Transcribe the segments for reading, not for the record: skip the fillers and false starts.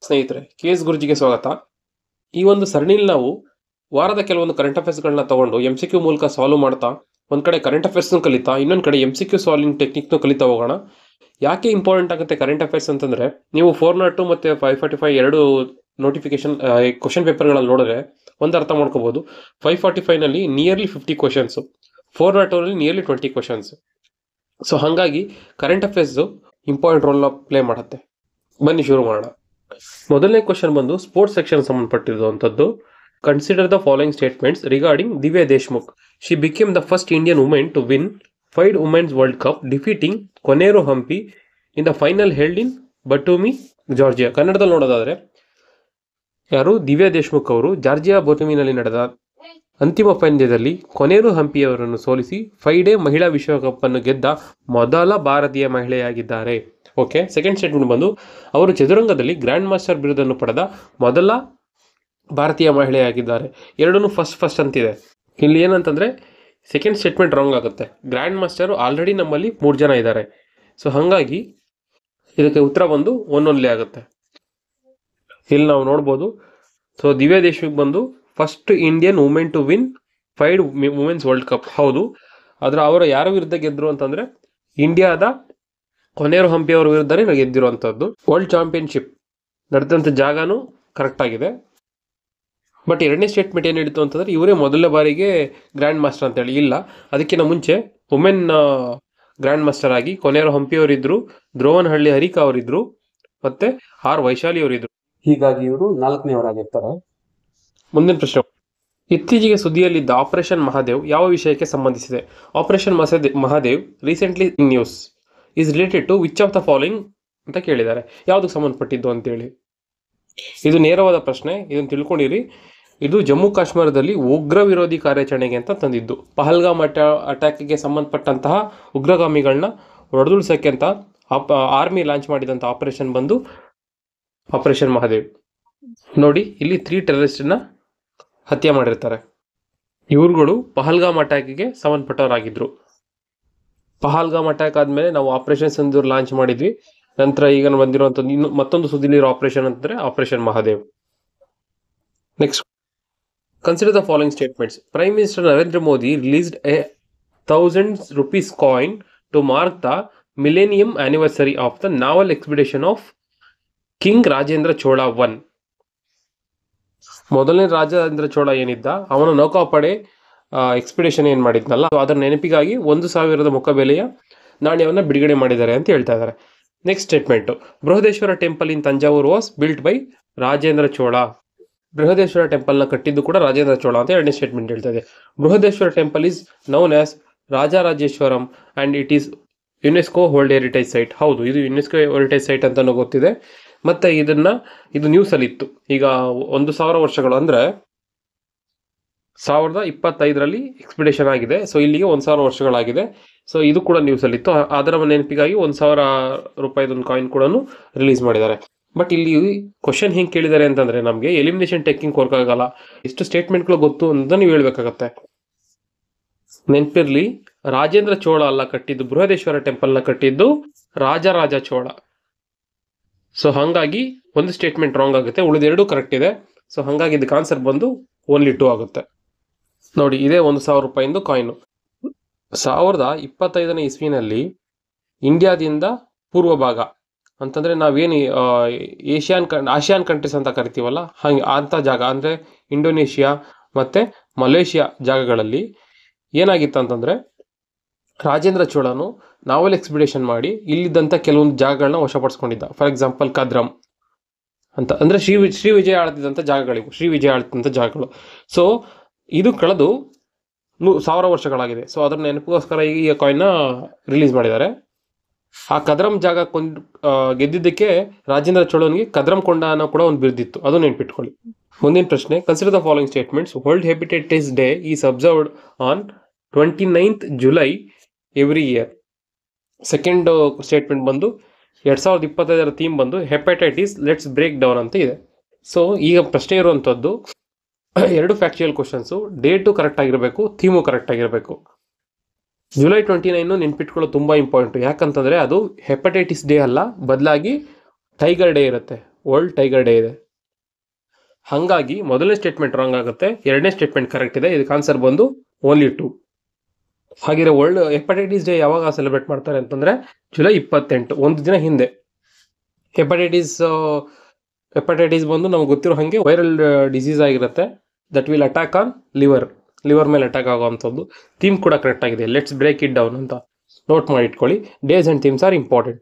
ಸ್ನೇಹಿತರೆ, ಕೆ.ಎಸ್. ಗುರುಜಿಗೆ ಸ್ವಾಗತ. ಈ ಒಂದು ಸರಣಿಯಲ್ಲಿ ನಾವು ವಾರದ ಕೆಲವೊಂದು ಕರೆಂಟ್ ಅಫೇರ್ಸ್ಗಳನ್ನ ತಗೊಂಡು MCQ ಮೂಲಕ ಸಾಲ್ವ್ ಮಾಡ್ತಾ ಒಂದ್ ಕಡೆ ಕರೆಂಟ್ ಅಫೇರ್ಸ್ನ ಕಲಿತಾ ಇನ್ನೊಂದ್ ಕಡೆ MCQ ಸಾಲ್ವಿಂಗ್ ಟೆಕ್ನಿಕ್ನು ಕಲಿತಾ ಹೋಗೋಣ. ಯಾಕೆ ಇಂಪಾರ್ಟೆಂಟ್ ಆಗುತ್ತೆ ಕರೆಂಟ್ ಅಫೇರ್ಸ್ ಅಂತಂದ್ರೆ, ನೀವು 402 ಮತ್ತೆ 545 ಎರಡು ನೋಟಿಫಿಕೇಶನ್ ಕ್ವಶನ್ ಪೇಪರ್ಗಳಲ್ಲಿ ನೋಡಿದ್ರೆ ಒಂದು ಅರ್ಥ ಮಾಡ್ಕೋಬಹುದು. 545 ನಲ್ಲಿ ನಿಯರ್ಲಿ 50 ಕ್ವಶನ್ಸ್, 402 ನಲ್ಲಿ ನಿಯರ್ಲಿ 20 ಕ್ವಶನ್ಸ್. ಸೊ ಹಾಗಾಗಿ current affairs important role play ಮಾಡುತ್ತೆ. ಬನ್ನಿ ಶುರು ಮಾಡೋಣ. ಮೊದಲನೇ ಕ್ವಶನ್ ಬಂದು ಸ್ಪೋರ್ಟ್ಸ್ ಸೆಕ್ಷನ್ ಸಂಬಂಧಪಟ್ಟಿರುವಂತದ್ದು. Consider the following statements regarding Divya Deshmukh. She became the first Indian women to win 5 women's world cup, defeating Koneru Humpy in the final held in Batumi, Georgia. ಕನ್ನಡದಲ್ಲಿ ನೋಡೋದಾದ್ರೆ, ಯಾರು ದಿವ್ಯಾ ದೇಶ್ಮುಖ್ ಅವರು ಜಾರ್ಜಿಯಾ ಬಟೂಮಿನಲ್ಲಿ ನಡೆದ ಅಂತಿಮ ಪಂದ್ಯದಲ್ಲಿ ಕೊನೇರು ಹಂಪಿಯವರನ್ನು ಸೋಲಿಸಿ 5 ಡೇ ಮಹಿಳಾ ವಿಶ್ವಕಪ್ ಅನ್ನು ಗೆದ್ದ ಮೊದಲ ಭಾರತೀಯ ಮಹಿಳೆಯಾಗಿದ್ದಾರೆ. ಓಕೆ, ಸೆಕೆಂಡ್ ಸ್ಟೇಟ್ಮೆಂಟ್ ಬಂದು, ಅವರು ಚದುರಂಗದಲ್ಲಿ ಗ್ರ್ಯಾಂಡ್ ಮಾಸ್ಟರ್ ಬಿರುದನ್ನು ಪಡೆದ ಮೊದಲ ಭಾರತೀಯ ಮಹಿಳೆಯಾಗಿದ್ದಾರೆ. ಎರಡೂ ಫಸ್ಟ್ ಅಂತಿದೆ. ಇಲ್ಲಿ ಏನಂತಂದ್ರೆ ಸೆಕೆಂಡ್ ಸ್ಟೇಟ್ಮೆಂಟ್ ರಾಂಗ್ ಆಗುತ್ತೆ. ಗ್ರ್ಯಾಂಡ್ ಮಾಸ್ಟರ್ ಆಲ್ರೆಡಿ ನಮ್ಮಲ್ಲಿ 3 ಜನ ಇದ್ದಾರೆ. ಸೊ ಹಾಗಾಗಿ ಇದಕ್ಕೆ ಉತ್ತರ ಬಂದು ಒನ್ಲಿ ಆಗುತ್ತೆ. ಇಲ್ಲಿ ನಾವು ನೋಡ್ಬೋದು. ಸೊ ದಿವ್ಯಾ ದೇಶ್ಮುಖ್ ಬಂದು first Indian women to win 5 women's world cup. ಹೌದು, ಆದ್ರೆ ಅವರು ಯಾರ ವಿರುದ್ಧ ಗೆದ್ರು ಅಂತಂದ್ರೆ ಇಂಡಿಯಾದ ಕೊನೇರು ಹಂಪಿ ಅವರ ವಿರುದ್ಧನೇ ಗೆದ್ದಿರುವಂತದ್ದು. ವರ್ಲ್ಡ್ ಚಾಂಪಿಯನ್ಶಿಪ್ ನಡೆದಂತ ಜಾಗನೂ ಕರೆಕ್ಟ್ ಆಗಿದೆ. ಬಟ್ ಎರಡನೇ ಸ್ಟೇಟ್ಮೆಂಟ್ ಏನು ಹೇಳಿತ್ತು ಅಂತಂದ್ರೆ, ಇವರೇ ಮೊದಲನೇ ಬಾರಿಗೆ ಗ್ರ್ಯಾಂಡ್ ಮಾಸ್ಟರ್ ಅಂತ ಹೇಳಿ. ಇಲ್ಲ, ಅದಕ್ಕಿಂತ ಮುಂಚೆ ವುಮೆನ್ ಗ್ರ್ಯಾಂಡ್ ಮಾಸ್ಟರ್ ಆಗಿ ಕೊನೇರು ಹಂಪಿ ಅವರಿದ್ರು, ದ್ರೋವನಹಳ್ಳಿ ಹರಿಕಾ ಅವರಿದ್ರು, ಮತ್ತೆ ಆರ್ ವೈಶಾಲಿ ಅವರಿದ್ರು. ಹೀಗಾಗಿ ಇವರು 4ನೇವರಾಗಿರ್ತಾರೆ. ಮುಂದಿನ ಪ್ರಶ್ನೆ, ಇತ್ತೀಚೆಗೆ ಸುದ್ದಿಯಲ್ಲಿದ್ದ ಆಪರೇಷನ್ ಮಹಾದೇವ್ ಯಾವ ವಿಷಯಕ್ಕೆ ಸಂಬಂಧಿಸಿದೆ? Operation Mahadev recently in news is related to which of the following ಅಂತ ಕೇಳಿದ್ದಾರೆ. ಯಾವುದಕ್ಕೆ ಸಂಬಂಧಪಟ್ಟಿದ್ದು ಅಂತೇಳಿ. ಇದು ನೇರವಾದ ಪ್ರಶ್ನೆ, ಇದನ್ನು ತಿಳ್ಕೊಂಡಿರಿ. ಇದು ಜಮ್ಮು ಕಾಶ್ಮೀರದಲ್ಲಿ ಉಗ್ರ ವಿರೋಧಿ ಕಾರ್ಯಾಚರಣೆಗೆ ಅಂತ ತಂದಿದ್ದು. ಪಹಲ್ಗಾಮ್ ಅಟ್ಯಾಕ್ಗೆ ಸಂಬಂಧಪಟ್ಟಂತಹ ಉಗ್ರಗಾಮಿಗಳನ್ನ ಹೊಡೆದುಳಿಸೋಕ್ಕೆ ಅಂತ ಆರ್ಮಿ ಲಾಂಚ್ ಮಾಡಿದಂಥ ಆಪರೇಷನ್ ಬಂದು ಆಪರೇಷನ್ ಮಹಾದೇವ್. ನೋಡಿ, ಇಲ್ಲಿ 3 ಟೆರರಿಸ್ಟ್ನ ಹತ್ಯೆ ಮಾಡಿರ್ತಾರೆ. ಇವ್ರುಗಳು ಪಹಲ್ಗಾಮ್ ಅಟ್ಯಾಕ್ಗೆ ಸಂಬಂಧಪಟ್ಟವರಾಗಿದ್ರು. ಪಹಲ್ಗಾಮ್ ಅಟ್ಯಾಕ್ ಆದ್ಮೇಲೆ ನಾವು ಆಪರೇಷನ್ ಸಿಂಧೂರ್ ಲಾಂಚ್ ಮಾಡಿದ್ವಿ. ನಂತರ ಈಗ ಬಂದಿರುವಂತದ್ದು ಮತ್ತೊಂದು ಸುದ್ದಿಲಿರೋ ಆಪರೇಷನ್ ಅಂತಂದ್ರೆ operation Mahadev. Next, consider the following statements. Prime minister Narendra Modi released a 1000 rupees coin to mark the millennium anniversary of the naval expedition of king Rajendra Chola I. ಮೊದಲನೇ ರಾಜೇಂದ್ರ ಚೋಳ ಏನಿದ್ದ, ಅವನ ನೌಕಾಪಡೆ ಎಕ್ಸ್ಪಿಡಿಷನ್ ಏನ್ ಮಾಡಿದ್ನಲ್ಲ, ಅದರ ನೆನಪಿಗಾಗಿ 1000 ಮುಖಬೆಲೆಯ ನಾಣ್ಯವನ್ನು ಬಿಡುಗಡೆ ಮಾಡಿದ್ದಾರೆ ಅಂತ ಹೇಳ್ತಾ ಇದ್ದಾರೆ. Next statement, Brihadeeswara temple in Thanjavur was built by Rajendra Chola. Brihadeeswara temple ನ ಕಟ್ಟಿದ್ದು ಕೂಡ ರಾಜೇಂದ್ರ ಚೋಳ ಅಂತ ಎರಡನೇ ಸ್ಟೇಟ್ಮೆಂಟ್ ಹೇಳ್ತಾ ಇದೆ. Brihadeeswara temple is known as Rajarajeswaram and it is UNESCO world heritage site. ಹೌದು, ಇದು ಯುನೆಸ್ಕೋ ಹೆರಿಟೇಜ್ ಸೈಟ್ ಅಂತಾನು ಗೊತ್ತಿದೆ. ಮತ್ತೆ ಇದು ನ್ಯೂಸ್ ಅಲ್ಲಿ ಇತ್ತು. ಈಗ 1000 ವರ್ಷಗಳು ಅಂದ್ರೆ 1025ರಲ್ಲಿ ಎಕ್ಸ್ಪಿಡೇಷನ್ ಆಗಿದೆ. ಸೊ ಇಲ್ಲಿಗೆ 1000 ವರ್ಷಗಳಾಗಿದೆ. ಸೊ ಇದು ಕೂಡ ನ್ಯೂಸ್ ಅಲ್ಲಿ ಇತ್ತು. ಅದರ ನೆನಪಿಗಾಗಿ 1000 ರೂಪಾಯಿದ ಒಂದು ಕಾಯಿನ್ ಕೂಡ ರಿಲೀಸ್ ಮಾಡಿದ್ದಾರೆ. ಬಟ್ ಇಲ್ಲಿ ಕ್ವಶನ್ ಹೆಂಗ್ ಕೇಳಿದ್ದಾರೆ ಅಂತಂದ್ರೆ, ನಮಗೆ ಎಲಿಮಿನೇಷನ್ ಟೆಕ್ನಿಕ್ ವರ್ಕ್ ಆಗಲ್ಲ. ಎಷ್ಟು ಸ್ಟೇಟ್ಮೆಂಟ್ಗಳು ಗೊತ್ತು ಅಂತ ನೀವು ಹೇಳ್ಬೇಕಾಗತ್ತೆ. ನೆನಪಿರ್ಲಿ, ರಾಜೇಂದ್ರ ಚೋಳ ಅಲ್ಲ ಕಟ್ಟಿದ್ದು, ಬೃಹದೇಶ್ವರ ಟೆಂಪಲ್ ನ ಕಟ್ಟಿದ್ದು ರಾಜರಾಜ ಚೋಳ. ಸೊ ಹಾಗಾಗಿ ಒಂದು ಸ್ಟೇಟ್ಮೆಂಟ್ ರಾಂಗ್ ಆಗುತ್ತೆ, ಉಳಿದೆರಡು ಕರೆಕ್ಟ್ ಇದೆ. ಸೊ ಹಾಗಾಗಿ ಇದಕ್ಕೆ ಆನ್ಸರ್ ಬಂದು ಓನ್ಲಿ 2 ಆಗುತ್ತೆ. ನೋಡಿ, ಇದೇ 1000 ರೂಪಾಯಿಂದ ಕಾಯಿನು. 1025ನೇ ಇಸ್ವಿನಲ್ಲಿ ಇಂಡಿಯಾದಿಂದ ಪೂರ್ವ ಭಾಗ ಅಂತಂದ್ರೆ ನಾವೇನು ಆಸಿಯಾನ್ ಕಂಟ್ರೀಸ್ ಅಂತ ಕರಿತೀವಲ್ಲ, ಹಾಗೆ ಅಂತ ಜಾಗ ಅಂದ್ರೆ ಇಂಡೋನೇಷಿಯಾ ಮತ್ತೆ ಮಲೇಷಿಯಾ ಜಾಗಗಳಲ್ಲಿ ಏನಾಗಿತ್ತು ಅಂತಂದ್ರೆ, ರಾಜೇಂದ್ರ ಚೋಳನು ನಾವಲ್ ಎಕ್ಸ್ಪಿಡೇಷನ್ ಮಾಡಿ ಇಲ್ಲಿದ್ದಂಥ ಕೆಲವೊಂದು ಜಾಗಗಳನ್ನ ವಶಪಡಿಸ್ಕೊಂಡಿದ್ದ. ಫಾರ್ ಎಕ್ಸಾಂಪಲ್ ಕದ್ರಂ ಅಂತ ಅಂದ್ರೆ ಶ್ರೀ ವಿಜಯ ಆಳ್ತಿದ್ದಂಥ ಜಾಗಗಳಿವು, ಶ್ರೀ ವಿಜಯ ಆಳ್ತಿದ್ದಂಥ ಜಾಗಗಳು. ಸೊ ಇದು ಕಳೆದು 1000 ವರ್ಷಗಳಾಗಿದೆ. ಸೊ ಅದರ ನೆನಪಿಗೋಸ್ಕರ ಈ ಕಾಯಿನ್ನ ರಿಲೀಸ್ ಮಾಡಿದ್ದಾರೆ. ಆ ಕದ್ರಂ ಜಾಗ ಗೆದ್ದಿದ್ದಕ್ಕೆ ರಾಜೇಂದ್ರ ಚೋಳನಿಗೆ ಕದ್ರಂ ಕೊಂಡ ಅನ್ನೋ ಕೂಡ ಒಂದು ಬಿರುದಿತ್ತು, ಅದು ನೆನ್ಪಿಟ್ಕೊಳ್ಳಿ. ಮುಂದಿನ ಪ್ರಶ್ನೆ, consider the following statements. World hepatitis day is observed on 29th July every year. Second statement ಬಂದು 2025ರ ಥೀಮ್ ಬಂದು ಹೆಪಟೈಟಿಸ್ ಲೆಟ್ಸ್ ಬ್ರೇಕ್ ಡೌನ್ ಅಂತ ಇದೆ. ಸೊ ಈಗ ಪ್ರಶ್ನೆ ಇರುವಂಥದ್ದು 2 ಫ್ಯಾಕ್ಚುಯಲ್ ಕ್ವಶನ್ಸು, ಡೇಟು ಕರೆಕ್ಟ್ ಆಗಿರಬೇಕು, ಥೀಮು ಕರೆಕ್ಟ್ ಆಗಿರಬೇಕು. July 29 ನೆನ್ಪಿಟ್ಕೊಳ್ಳೋದು ತುಂಬ ಇಂಪಾರ್ಟೆಂಟ್. ಯಾಕಂತಂದರೆ ಅದು ಹೆಪಟೈಟಿಸ್ ಡೇ ಅಲ್ಲ, ಬದಲಾಗಿ ಟೈಗರ್ ಡೇ ಇರುತ್ತೆ. ವರ್ಲ್ಡ್ ಟೈಗರ್ ಡೇ ಇದೆ. ಹಾಗಾಗಿ ಮೊದಲನೇ ಸ್ಟೇಟ್ಮೆಂಟ್ ರಾಂಗ್ ಆಗುತ್ತೆ, ಎರಡನೇ ಸ್ಟೇಟ್ಮೆಂಟ್ ಕರೆಕ್ಟ್ ಇದೆ. ಇದಕ್ಕೆ ಆನ್ಸರ್ ಬಂದು ಓನ್ಲಿ 2. ಹಾಗಿದ್ರೆ ವರ್ಲ್ಡ್ ಹೆಪಟೈಟಿಸ್ ಡೇ ಯಾವಾಗ ಸೆಲೆಬ್ರೇಟ್ ಮಾಡ್ತಾರೆ ಅಂತಂದ್ರೆ ಜುಲೈ 28, ಒಂದು ದಿನ ಹಿಂದೆ. ಹೆಪಟೈಟಿಸ್ ಬಂದು ನಮ್ಗೆ ಗೊತ್ತಿರೋ ಹಾಗೆ ವೈರಲ್ ಡಿಸೀಸ್ ಆಗಿರುತ್ತೆ that will attack on liver ಮೇಲೆ ಅಟ್ಯಾಕ್ ಆಗುವಂಥದ್ದು. ಥೀಮ್ ಕೂಡ ಕರೆಕ್ಟ್ ಆಗಿದೆ, ಲೆಟ್ಸ್ ಬ್ರೇಕ್ ಇಟ್ ಡೌನ್ ಅಂತ ನೋಟ್ ಮಾಡಿ ಇಟ್ಕೊಳ್ಳಿ. Days and themes are important.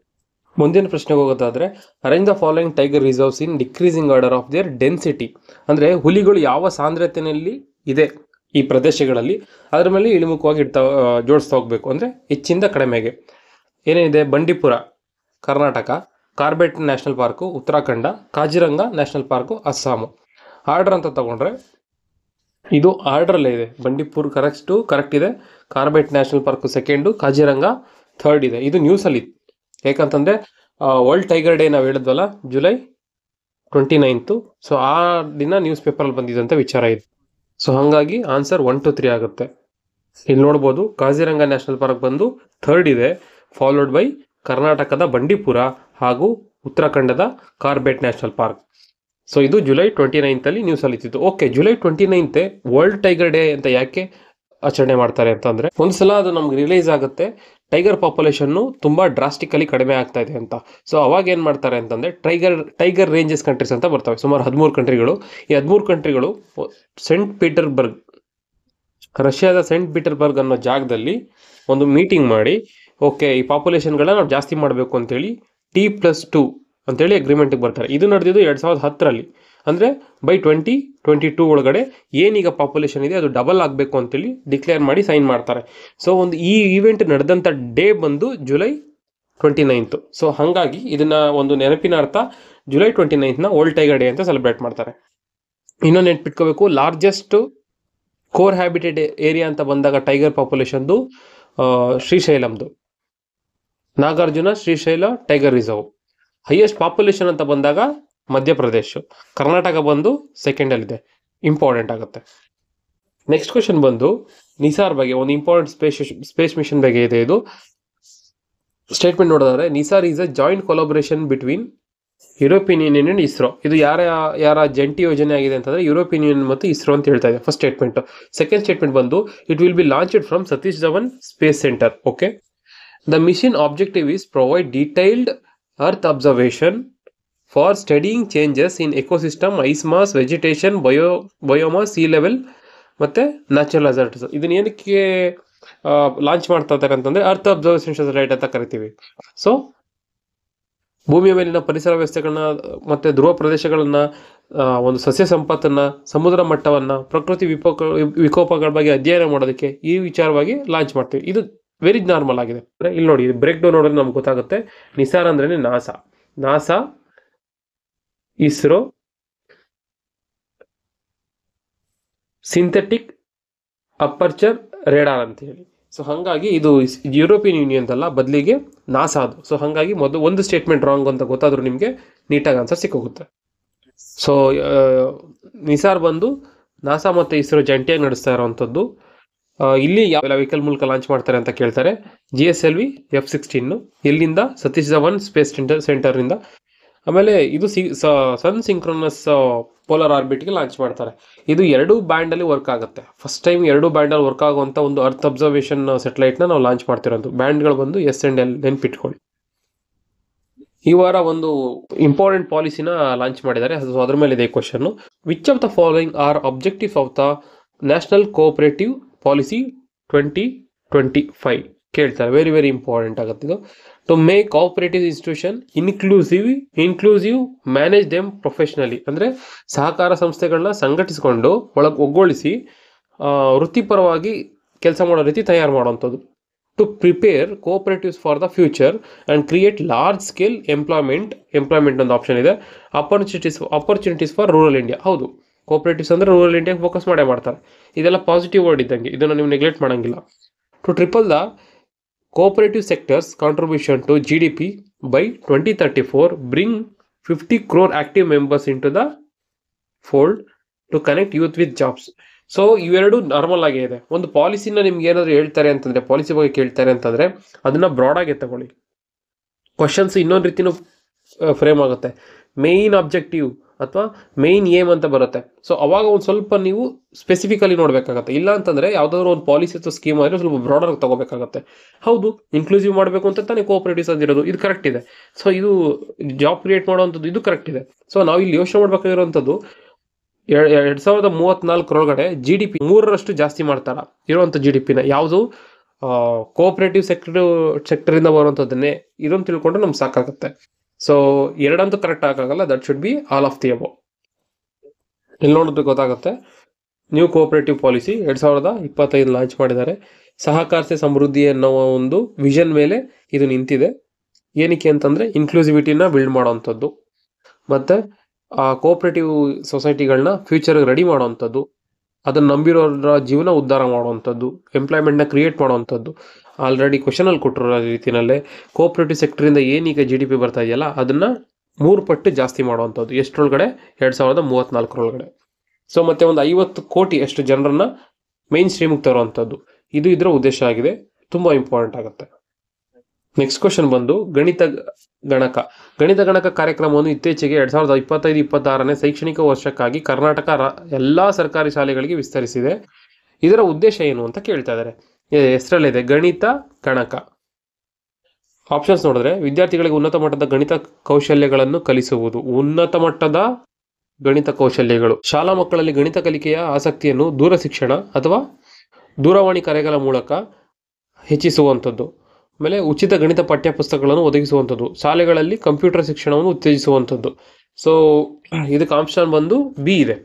ಮುಂದಿನ ಪ್ರಶ್ನೆಗೆ ಹೋಗೋದಾದ್ರೆ, arrange the following tiger reserves in decreasing order of their density. ಅಂದ್ರೆ ಹುಲಿಗಳು ಯಾವ ಸಾಂದ್ರತೆಯಲ್ಲಿ ಇದೆ ಈ ಪ್ರದೇಶಗಳಲ್ಲಿ, ಅದರ ಮೇಲೆ ಇಳಿಮುಖವಾಗಿ ಜೋಡಿಸ್ತಾ ಹೋಗ್ಬೇಕು, ಅಂದ್ರೆ ಹೆಚ್ಚಿಂದ ಕಡಿಮೆಗೆ. ಏನೇನಿದೆ? Bandipur Karnataka, Corbett national park Uttarakhand, Kaziranga national park Assam. Order ಅಂತ ತಗೊಂಡ್ರೆ ಇದು ಆರ್ಡ್ರಲ್ಲೇ ಇದೆ. ಬಂಡೀಪುರ್ ಕರೆಕ್ಟ್ ಇದೆ, Corbett national park second, Kaziranga third ಇದೆ. ಇದು ನ್ಯೂಸಲ್ಲಿ, ಯಾಕಂತಂದ್ರೆ ವರ್ಲ್ಡ್ ಟೈಗರ್ ಡೇ ನಾವು ಹೇಳಿದ್ವಲ್ಲ ಜುಲೈ 29. ಸೊ ಆ ದಿನ ನ್ಯೂಸ್ ಪೇಪರಲ್ಲಿ ಬಂದಿದ್ದಂಥ ವಿಚಾರ ಇದೆ. ಸೊ ಹಾಗಾಗಿ ಆನ್ಸರ್ 1 to 3 ಆಗುತ್ತೆ. ಇಲ್ಲಿ ನೋಡ್ಬೋದು ಕಾಜಿರಂಗ ನ್ಯಾಷನಲ್ ಪಾರ್ಕ್ ಬಂದು ಥರ್ಡ್ ಇದೆ, ಫಾಲೋಡ್ ಬೈ ಕರ್ನಾಟಕದ ಬಂಡೀಪುರ ಹಾಗೂ ಉತ್ತರಾಖಂಡದ ಕಾರ್ಬೆಟ್ ನ್ಯಾಷನಲ್ ಪಾರ್ಕ್. ಸೊ ಇದು ಜುಲೈ 29 ನ್ಯೂಸಲ್ಲಿ ಇತ್ತು. Okay, July 29 world tiger day ಅಂತ ಯಾಕೆ ಆಚರಣೆ ಮಾಡ್ತಾರೆ ಅಂತಂದ್ರೆ, ಒಂದ್ಸಲ ಅದು ನಮ್ಗೆ ರಿಲೈಸ್ ಆಗುತ್ತೆ ಟೈಗರ್ ಪಾಪ್ಯುಲೇಷನ್ ತುಂಬಾ ಡ್ರಾಸ್ಟಿಕಲಿ ಕಡಿಮೆ ಆಗ್ತಾ ಇದೆ ಅಂತ. ಸೊ ಅವಾಗ ಏನ್ ಮಾಡ್ತಾರೆ ಅಂತಂದ್ರೆ ಟೈಗರ್ ರೇಂಜಸ್ ಕಂಟ್ರೀಸ್ ಅಂತ ಬರ್ತವೆ, ಸುಮಾರು 13 ಕಂಟ್ರಿಗಳು. ಈ 13 ಕಂಟ್ರಿಗಳು ಸೆಂಟ್ ಪೀಟರ್ಬರ್ಗ್, ರಷ್ಯಾದ ಸೆಂಟ್ ಪೀಟರ್ಬರ್ಗ್ ಅನ್ನೋ ಜಾಗದಲ್ಲಿ ಒಂದು ಮೀಟಿಂಗ್ ಮಾಡಿ, ಓಕೆ ಈ ಪಾಪ್ಯುಲೇಷನ್ಗಳನ್ನ ನಾವು ಜಾಸ್ತಿ ಮಾಡಬೇಕು ಅಂತೇಳಿ T+2 ಅಂತೇಳಿ ಅಗ್ರಿಮೆಂಟ್ಗೆ ಬರ್ತಾರೆ. ಇದು ನಡೆದಿದ್ದು 2010ರಲ್ಲಿ. ಅಂದರೆ ಬೈ 2022 ಒಳಗಡೆ ಏನೀಗ ಪಾಪ್ಯುಲೇಷನ್ ಇದೆ ಅದು ಡಬಲ್ ಆಗಬೇಕು ಅಂತೇಳಿ ಡಿಕ್ಲೇರ್ ಮಾಡಿ ಸೈನ್ ಮಾಡ್ತಾರೆ. ಸೊ ಈ ಈವೆಂಟ್ ನಡೆದಂಥ ಡೇ ಬಂದು ಜುಲೈ 29. ಸೊ ಹಾಗಾಗಿ ಇದನ್ನ ಒಂದು ನೆನಪಿನ ಅರ್ಥ ಜುಲೈ 29ನ ವರ್ಲ್ಡ್ ಟೈಗರ್ ಡೇ ಅಂತ ಸೆಲೆಬ್ರೇಟ್ ಮಾಡ್ತಾರೆ. ಇನ್ನೊಂದು ನೆನ್ಪಿಟ್ಕೋಬೇಕು, ಲಾರ್ಜೆಸ್ಟ್ ಕೋರ್ ಹ್ಯಾಬಿಟೆಡ್ ಏರಿಯಾ ಅಂತ ಬಂದಾಗ ಟೈಗರ್ ಪಾಪ್ಯುಲೇಷನ್ದು ಶ್ರೀಶೈಲಂದು Nagarjuna Srisaila tiger reserve. Highest population ಅಂತ ಬಂದಾಗ ಮಧ್ಯಪ್ರದೇಶ್, ಕರ್ನಾಟಕ ಬಂದು ಸೆಕೆಂಡಲ್ಲಿದೆ. ಇಂಪಾರ್ಟೆಂಟ್ ಆಗುತ್ತೆ. ನೆಕ್ಸ್ಟ್ ಕ್ವೆಶನ್ ಬಂದು ನಿಸಾರ್ ಬಗ್ಗೆ, ಒಂದು ಇಂಪಾರ್ಟೆಂಟ್ ಸ್ಪೇಸ್ ಮಿಷನ್ ಬಗ್ಗೆ ಇದೆ. ಇದು ಸ್ಟೇಟ್ಮೆಂಟ್ ನೋಡಿದ್ರೆ, Nisar is a joint collaboration between European union and ISRO. ಇದು ಯಾರ ಜಂಟಿ ಯೋಜನೆ ಆಗಿದೆ ಅಂತಂದ್ರೆ ಯುರೋಪಿಯನ್ ಯೂನಿಯನ್ ಮತ್ತು ಇಸ್ರೋ ಅಂತ ಹೇಳ್ತಾ ಇದೆ, ಫಸ್ಟ್ ಸ್ಟೇಟ್ಮೆಂಟ್. ಸೆಕೆಂಡ್ ಸ್ಟೇಟ್ಮೆಂಟ್ ಬಂದು it will be launched from Satish Dhawan space centre. Okay, the mission objective is provide detailed earth observation for studying changes in ecosystem, ice mass, vegetation, biomass, sea level ಮತ್ತೆ natural hazards. ಇದನ್ನ ಏನಕ್ಕೆ launch ಮಾಡ್ತಾ ಇದ್ದಾರೆ ಅಂತಂದ್ರೆ earth observation satellite ಅಂತ ಕರಿತೀವಿ. So ಭೂಮಿಯ ಮೇಲಿನ ಪರಿಸರ ವ್ಯವಸ್ಥೆಗಳನ್ನ ಮತ್ತೆ ಧ್ರುವ ಪ್ರದೇಶಗಳನ್ನ, ಒಂದು ಸಸ್ಯ ಸಂಪತ್ತನ್ನ, ಸಮುದ್ರ ಮಟ್ಟವನ್ನ, ಪ್ರಕೃತಿ ವಿಕೋಪಗಳ ಬಗ್ಗೆ ಅಧ್ಯಯನ ಮಾಡೋದಕ್ಕೆ ಈ ವಿಚಾರವಾಗಿ ಲಾಂಚ್ ಮಾಡ್ತೀವಿ. ಇದು ವೆರಿ ನಾರ್ಮಲ್ ಆಗಿದೆ. ಇಲ್ಲಿ ನೋಡಿ, ಬ್ರೇಕ್ ಡೌನ್ ನೋಡಿದ್ರೆ ನಮ್ಗೆ ಗೊತ್ತಾಗುತ್ತೆ. ನಿಸಾರ್ ಅಂದ್ರೆ NASA, ISRO, synthetic aperture radar ಅಂತ ಹೇಳಿ. ಸೊ ಹಾಗಾಗಿ ಇದು ಯುರೋಪಿಯನ್ ಯೂನಿಯನ್ ಅಲ್ಲ, ಬದಲಿಗೆ ನಾಸಾ ಅದು. ಸೊ ಹಾಗಾಗಿ ಮೊದಲು ಒಂದು ಸ್ಟೇಟ್ಮೆಂಟ್ ರಾಂಗ್ ಅಂತ ಗೊತ್ತಾದ್ರೂ ನಿಮಗೆ ನೀಟಾಗಿ ಆನ್ಸರ್ ಸಿಕ್ಕೋಗುತ್ತೆ. ಸೊ ನಿಸಾರ್ ಬಂದು ನಾಸಾ ಮತ್ತು ಇಸ್ರೋ ಜಂಟಿಯಾಗಿ ನಡೆಸ್ತಾ ಇರೋವಂಥದ್ದು. ಇಲ್ಲಿ ಯಾವ ವೆಹಿಕಲ್ ಮೂಲಕ ಲಾಂಚ್ ಮಾಡ್ತಾರೆ ಅಂತ ಕೇಳ್ತಾರೆ. GSLV F-16 ಎಲ್ಲಿಂದ? ಸತೀಶ್ ಧವನ್ ಸ್ಪೇಸ್ ಸೆಂಟರ್ನಿಂದ. ಆಮೇಲೆ ಇದು ಸನ್ ಸಿಂಕ್ರೋನಸ್ ಪೋಲಾರ್ ಆರ್ಬಿಟ್ಗೆ ಲಾಂಚ್ ಮಾಡ್ತಾರೆ. ಇದು 2 ಬ್ಯಾಂಡಲ್ಲಿ ವರ್ಕ್ ಆಗುತ್ತೆ. ಫಸ್ಟ್ ಟೈಮ್ 2 ಬ್ಯಾಂಡಲ್ಲಿ ವರ್ಕ್ ಆಗುವಂಥ ಒಂದು ಅರ್ತ್ ಅಬ್ಸರ್ವೇಷನ್ ಸ್ಯಾಟಲೈಟ್ನ ನಾವು ಲಾಂಚ್ ಮಾಡ್ತಿರೋದು. ಬ್ಯಾಂಡ್ಗಳು ಬಂದು S&L ನೆನ್ಪಿಟ್ಕೊಳ್ಳಿ. ಈ ವಾರ ಒಂದು ಇಂಪಾರ್ಟೆಂಟ್ ಪಾಲಿಸಿನ ಲಾಂಚ್ ಮಾಡಿದ್ದಾರೆ, ಅದ್ರ ಮೇಲೆ ಇದೆ question. Which of the following are objective of the national cooperative policy 2025 ಕೇಳ್ತಾರೆ. ವೆರಿ ವೆರಿ ಇಂಪಾರ್ಟೆಂಟ್ ಆಗುತ್ತೆ ಇದು. To make cooperative institution inclusive manage them professionally. ಅಂದರೆ ಸಹಕಾರ ಸಂಸ್ಥೆಗಳನ್ನ ಸಂಘಟಿಸಿಕೊಂಡು ಒಗ್ಗೊಳಿಸಿ ವೃತ್ತಿಪರವಾಗಿ ಕೆಲಸ ಮಾಡೋ ರೀತಿ ತಯಾರು ಮಾಡುವಂಥದ್ದು. To prepare cooperatives for the future and create large scale employment ಒಂದು ಆಪ್ಷನ್ ಇದೆ. Opportunities for rural India. ಹೌದು, ಕೋಆಪರೇಟಿವ್ಸ್ ಅಂದರೆ ರೂರಲ್ ಇಂಡಿಯಾಗೆ ಫೋಕಸ್ ಮಾಡೇ ಮಾಡ್ತಾರೆ. ಇದೆಲ್ಲ ಪಾಸಿಟಿವ್ ವರ್ಡ್ ಇದ್ದಂಗೆ, ಇದನ್ನು ನೀವು ನೆಗ್ಲೆಕ್ಟ್ ಮಾಡೋಂಗಿಲ್ಲ. To triple the cooperative sector's contribution to GDP by 2034, bring 50 crore active members into the fold to connect youth with jobs. So ಇವೆರಡು ನಾರ್ಮಲ್ ಆಗೇ ಇದೆ. ಒಂದು ಪಾಲಿಸಿನ ನಿಮ್ಗೆ ಏನಾದರೂ ಹೇಳ್ತಾರೆ ಅಂತಂದರೆ, ಪಾಲಿಸಿ ಬಗ್ಗೆ ಕೇಳ್ತಾರೆ ಅಂತಂದರೆ ಅದನ್ನು ಬ್ರಾಡಾಗಿ ತಗೊಳ್ಳಿ. ಕ್ವಶನ್ಸ್ ಇನ್ನೊಂದು ರೀತಿನೂ ಫ್ರೇಮ್ ಆಗುತ್ತೆ. ಮೇಯ್ನ್ ಆಬ್ಜೆಕ್ಟಿವ್ ಅಥವಾ ಮೇಯ್ನ್ ಏಮ್ ಅಂತ ಬರುತ್ತೆ. ಸೊ ಅವಾಗ ಒಂದು ಸ್ವಲ್ಪ ನೀವು ಸ್ಪೆಸಿಫಿಕಲಿ ನೋಡಬೇಕಾಗತ್ತೆ. ಇಲ್ಲ ಅಂತಂದರೆ ಯಾವುದಾದ್ರು ಒಂದು ಪಾಲಿಸಿ ಅಥವಾ ಸ್ಕೀಮ್ ಆದರೆ ಸ್ವಲ್ಪ ಬ್ರಾಡರ್ ತಗೋಬೇಕಾಗತ್ತೆ. ಹೌದು, ಇನ್ಕ್ಲೂಸಿವ್ ಮಾಡಬೇಕು ಅಂತ ತಾನೇ ಕೋಆಪರೇಟಿವ್ಸ್ ಅಂದಿರೋದು, ಇದು ಕರೆಕ್ಟ್ ಇದೆ. ಸೊ ಇದು ಜಾಬ್ ಕ್ರಿಯೇಟ್ ಮಾಡುವಂಥದ್ದು, ಇದು ಕರೆಕ್ಟ್ ಇದೆ. ಸೊ ನಾವು ಇಲ್ಲಿ ಯೋಚನೆ ಮಾಡಬೇಕಾಗಿರುವಂಥದ್ದು 2034 ಜಿ ಡಿ ಪಿ 3% ಜಾಸ್ತಿ ಮಾಡ್ತಾರ ಇರುವಂಥ ಜಿ ಡಿ ಪಿನ ಯಾವುದು ಕೋಆಪರೇಟಿವ್ ಸೆಕ್ಟರಿಂದ ಬರುವಂಥದ್ದನ್ನೇ ಇದನ್ನು ತಿಳ್ಕೊಂಡ್ರೆ ನಮ್ಗೆ ಸಾಕಾಗುತ್ತೆ. ಸೊ ಎರಡಂತೂ ಕರೆಕ್ಟ್ ಆಗೋಲ್ಲ, that should be all of the above. ಇಲ್ಲಿ ನೋಡಿದ್ರೆ ಗೊತ್ತಾಗುತ್ತೆ. ನ್ಯೂ ಕೋಆಪರೇಟಿವ್ ಪಾಲಿಸಿ 2025 ಲಾಂಚ್ ಮಾಡಿದ್ದಾರೆ. ಸಹಕಾರಿ ಸಮೃದ್ಧಿ ಅನ್ನೋ ಒಂದು ವಿಷನ್ ಮೇಲೆ ಇದು ನಿಂತಿದೆ. ಏನಕ್ಕೆ ಅಂತಂದರೆ ಇನ್ಕ್ಲೂಸಿವಿಟಿನ ಬಿಲ್ಡ್ ಮಾಡೋವಂಥದ್ದು, ಮತ್ತು ಆ ಕೋಆಪರೇಟಿವ್ ಸೊಸೈಟಿಗಳನ್ನ ಫ್ಯೂಚರ್ಗೆ ರೆಡಿ ಮಾಡೋವಂಥದ್ದು, ಅದನ್ನು ನಂಬಿರೋರ ಜೀವನ ಉದ್ಧಾರ ಮಾಡುವಂಥದ್ದು, ಎಂಪ್ಲಾಯ್ಮೆಂಟ್ನ ಕ್ರಿಯೇಟ್ ಮಾಡುವಂಥದ್ದು. ಆಲ್ರೆಡಿ ಕ್ವಶನಲ್ಲಿ ಕೊಟ್ಟಿರೋ ರೀತಿಯಲ್ಲೇ ಕೋಆಪರೇಟಿವ್ ಸೆಕ್ಟರಿಂದ ಏನೀಗ ಜಿ ಡಿ ಪಿ ಬರ್ತಾ ಇದೆಯಲ್ಲ ಅದನ್ನು 3 ಪಟ್ಟು ಜಾಸ್ತಿ ಮಾಡುವಂಥದ್ದು. ಎಷ್ಟರೊಳಗಡೆ? 2034 ಸೊ ಮತ್ತೆ ಒಂದು 50 ಕೋಟಿ ಅಷ್ಟು ಜನರನ್ನ ಮೈನ್ ಸ್ಟ್ರೀಮಿಗೆ ತರುವಂಥದ್ದು. ಇದು ಇದರ ಉದ್ದೇಶ ಆಗಿದೆ, ತುಂಬ ಇಂಪಾರ್ಟೆಂಟ್ ಆಗುತ್ತೆ. ನೆಕ್ಸ್ಟ್ ಕ್ವಶನ್ ಬಂದು ಗಣಿತ ಗಣಕ ಕಾರ್ಯಕ್ರಮವನ್ನು ಇತ್ತೀಚೆಗೆ 2025-26ನೇ ಶೈಕ್ಷಣಿಕ ವರ್ಷಕ್ಕಾಗಿ ಕರ್ನಾಟಕ ಎಲ್ಲ ಸರ್ಕಾರಿ ಶಾಲೆಗಳಿಗೆ ವಿಸ್ತರಿಸಿದೆ. ಇದರ ಉದ್ದೇಶ ಏನು ಅಂತ ಕೇಳ್ತಾ ಇದ್ದಾರೆ. ಹೆಸರಲ್ಲಿದೆ ಗಣಿತ ಗಣಕ. ಆಪ್ಷನ್ಸ್ ನೋಡಿದ್ರೆ ವಿದ್ಯಾರ್ಥಿಗಳಿಗೆ ಉನ್ನತ ಮಟ್ಟದ ಗಣಿತ ಕೌಶಲ್ಯಗಳನ್ನು ಕಲಿಸುವುದು. ಉನ್ನತ ಮಟ್ಟದ ಗಣಿತ ಕೌಶಲ್ಯಗಳು ಶಾಲಾ ಮಕ್ಕಳಲ್ಲಿ ಗಣಿತ ಕಲಿಕೆಯ ಆಸಕ್ತಿಯನ್ನು ದೂರ ಶಿಕ್ಷಣ ಅಥವಾ ದೂರವಾಣಿ ಕರೆಗಳ ಮೂಲಕ ಹೆಚ್ಚಿಸುವಂಥದ್ದು. ಆಮೇಲೆ ಉಚಿತ ಗಣಿತ ಪಠ್ಯ ಪುಸ್ತಕಗಳನ್ನು ಒದಗಿಸುವಂಥದ್ದು. ಶಾಲೆಗಳಲ್ಲಿ ಕಂಪ್ಯೂಟರ್ ಶಿಕ್ಷಣವನ್ನು ಉತ್ತೇಜಿಸುವಂಥದ್ದು. ಸೊ ಇದಕ್ಕೆ ಆಪ್ಷನ್ ಬಂದು ಬಿ ಇದೆ.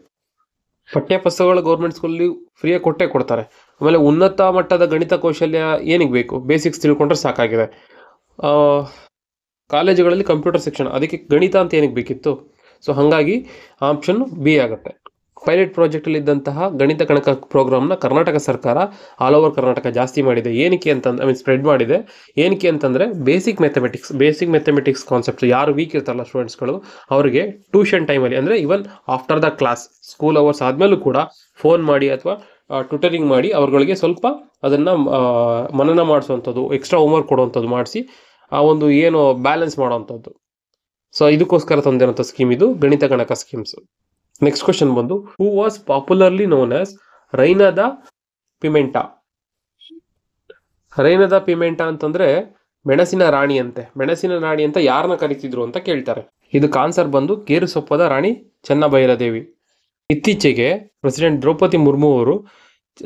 ಪಠ್ಯ ಪುಸ್ತಕಗಳು ಗೌರ್ಮೆಂಟ್ ಸ್ಕೂಲಲ್ಲಿ ಫ್ರೀಯಾಗಿ ಕೊಡ್ತಾರೆ. ಆಮೇಲೆ ಉನ್ನತ ಮಟ್ಟದ ಗಣಿತ ಕೌಶಲ್ಯ ಏನಿಗೆ ಬೇಕು? ಬೇಸಿಕ್ಸ್ ತಿಳ್ಕೊಂಡ್ರೆ ಸಾಕಾಗಿದೆ. ಕಾಲೇಜುಗಳಲ್ಲಿ ಕಂಪ್ಯೂಟರ್ ಶಿಕ್ಷಣ, ಅದಕ್ಕೆ ಗಣಿತ ಅಂತ ಏನಕ್ಕೆ ಬೇಕಿತ್ತು? ಸೊ ಹಾಗಾಗಿ ಆಪ್ಷನ್ ಬಿ ಆಗುತ್ತೆ. ಪೈಲಟ್ ಪ್ರಾಜೆಕ್ಟಲ್ಲಿ ಇದ್ದಂತಹ ಗಣಿತ ಗಣಕ ಪ್ರೋಗ್ರಾಮ್ನ ಕರ್ನಾಟಕ ಸರ್ಕಾರ ಆಲ್ ಓವರ್ ಕರ್ನಾಟಕ ಜಾಸ್ತಿ ಮಾಡಿದೆ. ಏನಕ್ಕೆ ಅಂತಂದ್ರೆ ಸ್ಪ್ರೆಡ್ ಮಾಡಿದೆ. ಏನಕ್ಕೆ ಅಂತಂದರೆ ಬೇಸಿಕ್ ಮ್ಯಾಥಮೆಟಿಕ್ಸ್ ಕಾನ್ಸೆಪ್ಟ್ ಯಾರು ವೀಕ್ ಇರ್ತಾರಲ್ಲ ಸ್ಟೂಡೆಂಟ್ಸ್ಗಳು, ಅವರಿಗೆ ಟ್ಯೂಷನ್ ಟೈಮಲ್ಲಿ ಅಂದರೆ even after the class school hours ಆದಮೇಲೂ ಕೂಡ ಫೋನ್ ಮಾಡಿ ಅಥವಾ ಟ್ಯೂಟರಿಂಗ್ ಮಾಡಿ ಅವ್ರಗಳಿಗೆ ಸ್ವಲ್ಪ ಅದನ್ನು ಮನನ ಮಾಡಿಸುವಂಥದ್ದು, ಎಕ್ಸ್ಟ್ರಾ ಹೋಮ್ವರ್ಕ್ ಕೊಡುವಂಥದ್ದು ಮಾಡಿಸಿ ಆ ಒಂದು ಏನು ಬ್ಯಾಲೆನ್ಸ್ ಮಾಡೋವಂಥದ್ದು. ಸೊ ಇದಕ್ಕೋಸ್ಕರ ತಂದಿರೋಂಥ ಸ್ಕೀಮ್ ಇದು ಗಣಿತ ಗಣಕ ಸ್ಕೀಮ್ಸ್. ನೆಕ್ಸ್ಟ್ ಕ್ವಶನ್ ಬಂದು who was popularly known as ರೈನಾ ದ ಪಿಮೆಂಟಾ. ರೈನಾ ದ ಪಿಮೆಂಟಾ ಅಂತಂದ್ರೆ ಮೆಣಸಿನ ರಾಣಿ ಅಂತ ಯಾರನ್ನ ಕರಿತಿದ್ರು ಅಂತ ಕೇಳ್ತಾರೆ. ಇದಕ್ಕೆ ಆನ್ಸರ್ ಬಂದು ಗೇರು ಸೊಪ್ಪದ ರಾಣಿ ಚೆನ್ನಭೈರಾದೇವಿ. ಇತ್ತೀಚೆಗೆ ಪ್ರೆಸಿಡೆಂಟ್ ದ್ರೌಪದಿ ಮುರ್ಮು ಅವರು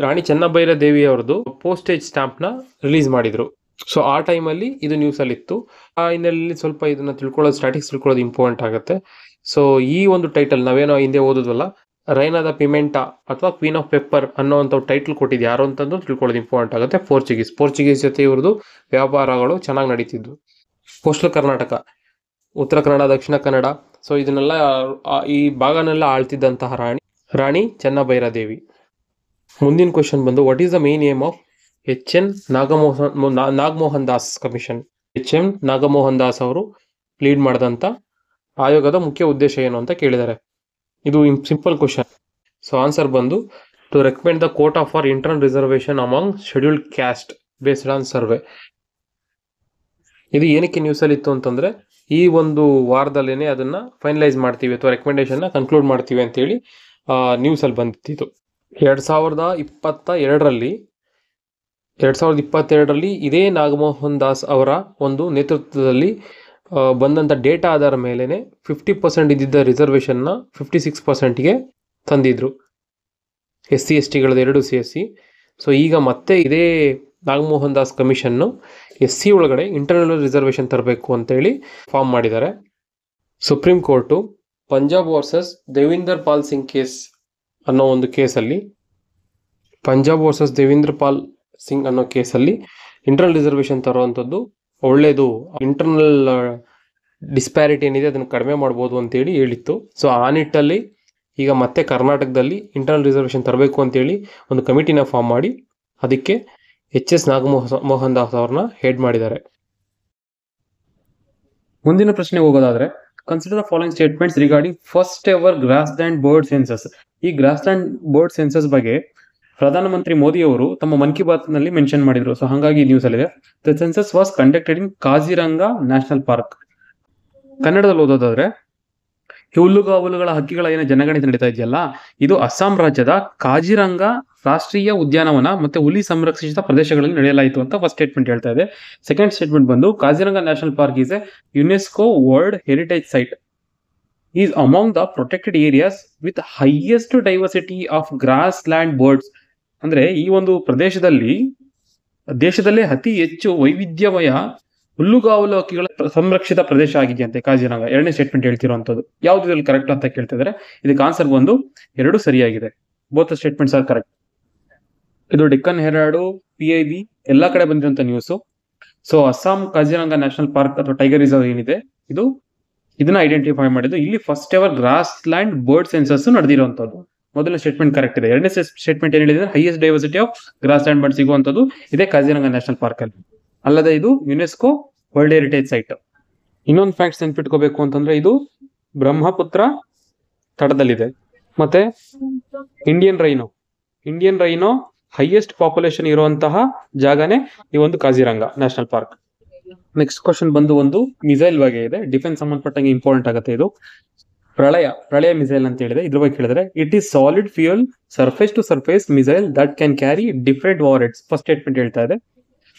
ರಾಣಿ ಚೆನ್ನಭೈರಾದೇವಿ ಅವರದು ಪೋಸ್ಟೇಜ್ ಸ್ಟಾಂಪ್ನ ರಿಲೀಸ್ ಮಾಡಿದ್ರು. ಸೊ ಆ ಟೈಮಲ್ಲಿ ಇದು ನ್ಯೂಸಲ್ಲಿ ಇತ್ತು. ಆ ಹಿನ್ನೆಲೆಯಲ್ಲಿ ಸ್ವಲ್ಪ ಇದನ್ನ ಸ್ಟ್ಯಾಟಿಕ್ಸ್ ತಿಳ್ಕೊಳ್ಳೋದು ಇಂಪಾರ್ಟೆಂಟ್ ಆಗುತ್ತೆ. ಸೊ ಈ ಒಂದು ಟೈಟಲ್ ನಾವೇನೋ ಹಿಂದೆ ಓದೋದ್ವಲ್ಲ, ರೈನಾ ದ ಪಿಮೆಂಟಾ ಅಥವಾ ಕ್ವೀನ್ ಆಫ್ ಪೆಪ್ಪರ್ ಅನ್ನೋವಂಥ ಟೈಟಲ್ ಕೊಟ್ಟಿದ್ದು ಯಾರು ಅಂತಂದು ತಿಳ್ಕೊಳ್ಳೋದು ಇಂಪಾರ್ಟೆಂಟ್ ಆಗುತ್ತೆ. ಪೋರ್ಚುಗೀಸ್ ಜೊತೆ ಇವ್ರದ್ದು ವ್ಯಾಪಾರಗಳು ಚೆನ್ನಾಗಿ ನಡೀತಿದ್ವು. ಕೋಸ್ಟಲ್ ಕರ್ನಾಟಕ, ಉತ್ತರ ಕನ್ನಡ, ದಕ್ಷಿಣ ಕನ್ನಡ, ಸೊ ಇದನ್ನೆಲ್ಲ ಈ ಭಾಗನೆಲ್ಲ ಆಳ್ತಿದ್ದಂತಹ ರಾಣಿ ಚೆನ್ನಭೈರಾದೇವಿ. ಮುಂದಿನ ಕ್ವಶನ್ ಬಂದು what is the main aim of H N. Nagamohan Das commission. H N. Nagamohan Das ಅವರು ಲೀಡ್ ಮಾಡಿದಂಥ ಆಯೋಗದ ಮುಖ್ಯ ಉದ್ದೇಶ ಏನು ಅಂತ ಕೇಳಿದ್ದಾರೆ. ಇದು ಸಿಂಪಲ್ ಕ್ವಶನ್. ಸೊ ಆನ್ಸರ್ ಬಂದು to recommend the quota for internal reservation among scheduled caste based on survey. ಇದು ಏನಕ್ಕೆ ನ್ಯೂಸಲ್ಲಿ ಇತ್ತು ಅಂತಂದರೆ ಈ ಒಂದು ವಾರದಲ್ಲೇ ಅದನ್ನು ಫೈನಲೈಸ್ ಮಾಡ್ತೀವಿ ಅಥವಾ ರೆಕಮೆಂಡೇಶನ್ನ ಕನ್ಕ್ಲೂಡ್ ಮಾಡ್ತೀವಿ ಅಂತೇಳಿ ನ್ಯೂಸಲ್ಲಿ ಬಂದಿತ್ತು. 2022ರಲ್ಲಿ ಇದೇ ನಾಗಮೋಹನ್ ದಾಸ್ ಅವರ ಒಂದು ನೇತೃತ್ವದಲ್ಲಿ ಬಂದಂಥ ಡೇಟಾ ಆಧಾರ ಮೇಲೇ 50% ಇದ್ದಿದ್ದ ರಿಸರ್ವೇಷನ್ನ 56%ಗೆ ತಂದಿದ್ರು. SC/ST 2 CSC. ಸೊ ಈಗ ಮತ್ತೆ ಇದೇ ನಾಗಮೋಹನ್ ದಾಸ್ ಕಮಿಷನ್ನು SC ಒಳಗಡೆ ಇಂಟರ್ನಲ್ ರಿಸರ್ವೇಷನ್ ತರಬೇಕು ಅಂತೇಳಿ ಫಾರ್ಮ್ ಮಾಡಿದ್ದಾರೆ. Supreme court Punjab versus Davinder Pal Singh case ಅನ್ನೋ ಒಂದು ಕೇಸಲ್ಲಿ ಇಂಟರ್ನಲ್ ರಿಸರ್ವೇಷನ್ ತರುವಂಥದ್ದು ಒಳ್ಳೆಯದು, ಇಂಟರ್ನಲ್ ಡಿಸ್ಪ್ಯಾರಿಟಿ ಏನಿದೆ ಅದನ್ನು ಕಡಿಮೆ ಮಾಡ್ಬೋದು ಅಂತೇಳಿ ಹೇಳಿತ್ತು. ಸೊ ಆ ನಿಟ್ಟಲ್ಲಿ ಈಗ ಮತ್ತೆ ಕರ್ನಾಟಕದಲ್ಲಿ ಇಂಟರ್ನಲ್ ರಿಸರ್ವೇಷನ್ ತರಬೇಕು ಅಂತೇಳಿ ಒಂದು ಕಮಿಟಿನ ಫಾರ್ಮ್ ಮಾಡಿ ಅದಕ್ಕೆ H.S. ನಾಗಮೋಹನ್ ದಾಸ್ ಅವ್ರನ್ನ ಹೆಡ್ ಮಾಡಿದ್ದಾರೆ. ಮುಂದಿನ ಪ್ರಶ್ನೆ ಹೋಗೋದಾದ್ರೆ consider the following statements regarding first ever grassland bird census. ಈ ಗ್ರಾಸ್ಲ್ಯಾಂಡ್ ಬೋರ್ಡ್ ಸೆನ್ಸಸ್ ಬಗ್ಗೆ ಪ್ರಧಾನಮಂತ್ರಿ ಮೋದಿ ಅವರು ತಮ್ಮ ಮನ್ ಕಿ ಬಾತ್ ನಲ್ಲಿ ಮೆನ್ಷನ್ ಮಾಡಿದ್ರು. ಸೊ ಹಾಗಾಗಿ ನ್ಯೂಸ್ ಅಲ್ಲಿದೆ. The census was conducted in Kaziranga national park. ಕನ್ನಡದಲ್ಲಿ ಓದೋದಾದ್ರೆ ಈ ಹುಲ್ಲುಗಾವಲುಗಳ ಹಕ್ಕಿಗಳ ಏನು ಜನಗಣತಿ ನಡೀತಾ ಇದೆಯಲ್ಲ, ಇದು ಅಸ್ಸಾಂ ರಾಜ್ಯದ ಕಾಜಿರಂಗ ರಾಷ್ಟ್ರೀಯ ಉದ್ಯಾನವನ ಮತ್ತೆ ಹುಲಿ ಸಂರಕ್ಷಿತ ಪ್ರದೇಶಗಳಲ್ಲಿ ನಡೆಯಲಾಯಿತು ಅಂತ ಫಸ್ಟ್ ಸ್ಟೇಟ್ಮೆಂಟ್ ಹೇಳ್ತಾ ಇದೆ. ಸೆಕೆಂಡ್ ಸ್ಟೇಟ್ಮೆಂಟ್ ಬಂದು Kaziranga national park is a UNESCO world heritage site, is among the protected areas with highest diversity of grassland birds. ಅಂದ್ರೆ ಈ ಒಂದು ಪ್ರದೇಶದಲ್ಲಿ ದೇಶದಲ್ಲೇ ಅತಿ ಹೆಚ್ಚು ವೈವಿಧ್ಯಮಯ ಹುಲ್ಲುಗಾವಲು ಹಕ್ಕಿಗಳ ಸಂರಕ್ಷಿತ ಪ್ರದೇಶ ಆಗಿದೆಯಂತೆ ಕಾಜಿರಂಗ. ಎರಡನೇ ಸ್ಟೇಟ್ಮೆಂಟ್ ಹೇಳ್ತಿರುವಂತದ್ದು ಯಾವ್ದು ಇದ್ರಲ್ಲಿ ಕರೆಕ್ಟ್ ಅಂತ ಕೇಳ್ತಿದ್ರೆ, ಇದಕ್ಕೆ ಆನ್ಸರ್ ಬಂದು 2 ಸರಿಯಾಗಿದೆ. Both statements are correct. ಇದು ಡೆಕ್ಕನ್ ಹೆರಾಲ್ಡ್, PIB ಎಲ್ಲಾ ಕಡೆ ಬಂದಿರುವಂತ news. So Assam Kaziranga national park ಅಥವಾ ಟೈಗರ್ ರಿಸರ್ವ್ ಏನಿದೆ, ಇದನ್ನ ಐಡೆಂಟಿಫೈ ಮಾಡಿದ್ದು ಇಲ್ಲಿ first ever grassland bird census ನಡೆದಿರುವಂತದ್ದು. ಮೊದಲನೇ ಸ್ಟೇಟ್ಮೆಂಟ್ ಕರೆಕ್ಟ್ ಇದೆ. ಎರಡನೇ ಸ್ಟೇಟ್ಮೆಂಟ್ ಏನ್ ಹೇಳಿದ್ರೆ highest diversity of grassland bird ಸಿಗುವಂತದ್ದು ಇದೇ ಕಾಜಿರಂಗ ನ್ಯಾಷನಲ್ ಪಾರ್ಕ್ ಅಲ್ಲಿ. ಅಲ್ಲದೆ ಇದು ಯುನೆಸ್ಕೋ ವರ್ಲ್ಡ್ ಹೆರಿಟೇಜ್ ಸೈಟ್. ಇನ್ನೊಂದು ಫ್ಯಾಕ್ಟ್ಸ್ ನೆನ್ಪಿಟ್ಕೋಬೇಕು ಅಂತಂದ್ರೆ ಇದು ಬ್ರಹ್ಮಪುತ್ರ ತಟದಲ್ಲಿದೆ. ಮತ್ತೆ ಇಂಡಿಯನ್ ರೈನೋ ಹೈಯೆಸ್ಟ್ ಪಾಪ್ಯುಲೇಷನ್ ಇರುವಂತಹ ಜಾಗನೇ ಈ ಒಂದು Kaziranga national park. Next question ಬಂದು ಒಂದು ಮಿಸೈಲ್ ಬಗ್ಗೆ ಇದೆ, ಡಿಫೆನ್ಸ್ ಸಂಬಂಧಪಟ್ಟಂಗೆ ಇಂಪಾರ್ಟೆಂಟ್ ಆಗುತ್ತೆ ಇದು. ಪ್ರಳಯ ಮಿಸೈಲ್ ಅಂತ ಹೇಳಿದ್ರೆ ಇದ್ರ ಬಗ್ಗೆ ಹೇಳಿದ್ರೆ, it is solid fuel surface to surface missile that can carry different warheads. First statement ಹೇಳ್ತಾ ಇದೆ